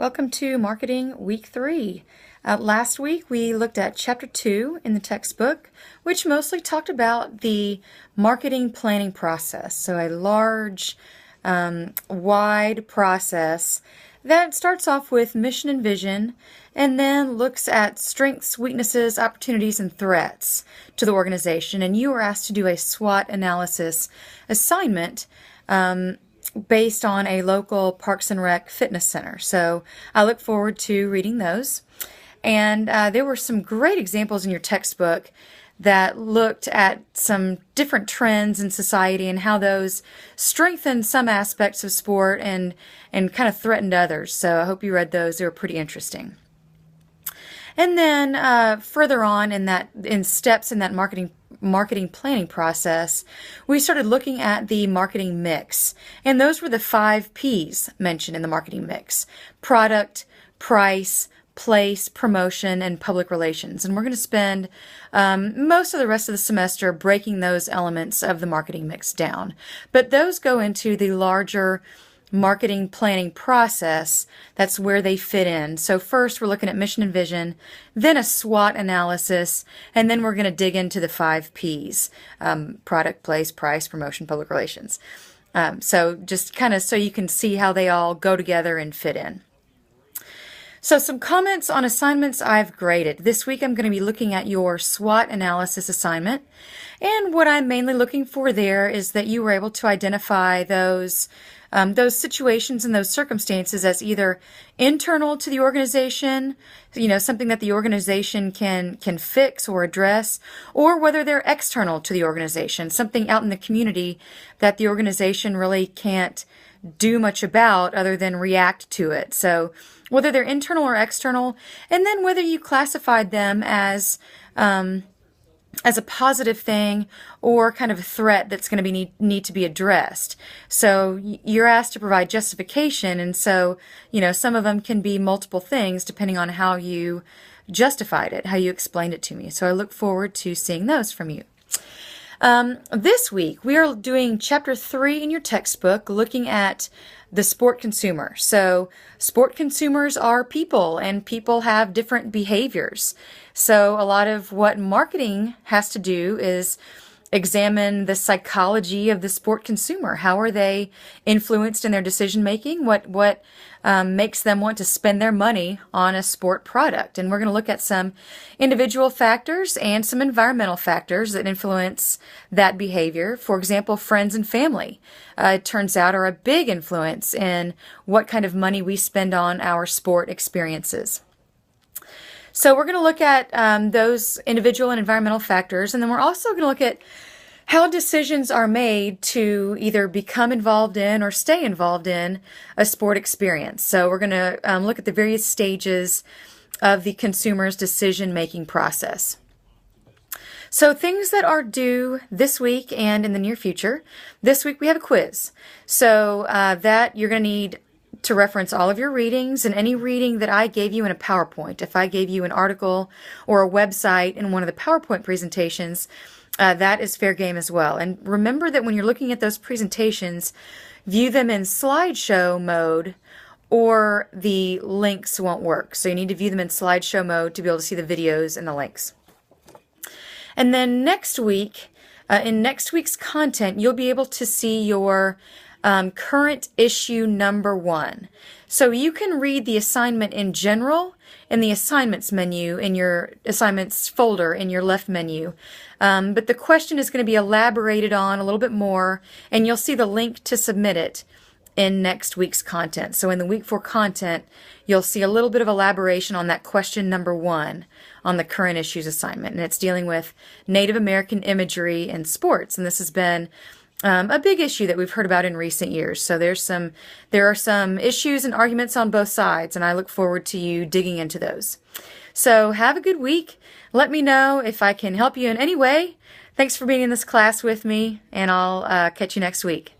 Welcome to Marketing Week 3. Last week we looked at Chapter 2 in the textbook, which mostly talked about the marketing planning process. So a large, wide process that starts off with mission and vision and then looks at strengths, weaknesses, opportunities, and threats to the organization. And you were asked to do a SWOT analysis assignment based on a local Parks and Rec fitness center. So I look forward to reading those. And there were some great examples in your textbook that looked at some different trends in society and how those strengthened some aspects of sport and kind of threatened others. So I hope you read those. They were pretty interesting. And then further on in steps in that marketing planning process, we started looking at the marketing mix. And those were the 5 P's mentioned in the marketing mix: product, price, place, promotion, and public relations. And we're going to spend most of the rest of the semester breaking those elements of the marketing mix down. But those go into the larger marketing planning process. That's where they fit in. So first we're looking at mission and vision, then a SWOT analysis, and then we're going to dig into the 5 P's: product, place, price, promotion, public relations. So just kind of so you can see how they all go together and fit in. So some comments on assignments I've graded. This week I'm going to be looking at your SWOT analysis assignment. And what I'm mainly looking for there is that you were able to identify those situations and those circumstances as either internal to the organization, something that the organization can fix or address, or whether they're external to the organization, something out in the community that the organization really can't do much about other than react to it. So whether they're internal or external, and then whether you classified them as a positive thing or kind of a threat that's going to need to be addressed. So you're asked to provide justification, and so some of them can be multiple things depending on how you justified it, how you explained it to me. So I look forward to seeing those from you. This week we are doing Chapter 3 in your textbook, looking at the sport consumer. So sport consumers are people, and people have different behaviors. So a lot of what marketing has to do is examine the psychology of the sport consumer. How are they influenced in their decision making? What makes them want to spend their money on a sport product? And we're going to look at some individual factors and some environmental factors that influence that behavior. For example, friends and family, it turns out, are a big influence in what kind of money we spend on our sport experiences. So we're going to look at those individual and environmental factors, and then we're also going to look at how decisions are made to either become involved in or stay involved in a sport experience. So we're going to look at the various stages of the consumer's decision-making process. So things that are due this week and in the near future. This week we have a quiz. So that you're going to need to reference all of your readings and any reading that I gave you in a PowerPoint. If I gave you an article or a website in one of the PowerPoint presentations, that is fair game as well. And remember that when you're looking at those presentations, view them in slideshow mode or the links won't work. So you need to view them in slideshow mode to be able to see the videos and the links. And then next week, in next week's content, you'll be able to see your current issue number 1. So you can read the assignment in general in the assignments menu in your assignments folder in your left menu. But the question is going to be elaborated on a little bit more, and you'll see the link to submit it in next week's content. So in the week 4 content, you'll see a little bit of elaboration on that question number 1 on the current issues assignment. And it's dealing with Native American imagery in sports. And this has been a big issue that we've heard about in recent years. So there are some issues and arguments on both sides, and I look forward to you digging into those. So have a good week. Let me know if I can help you in any way. Thanks for being in this class with me, and I'll catch you next week.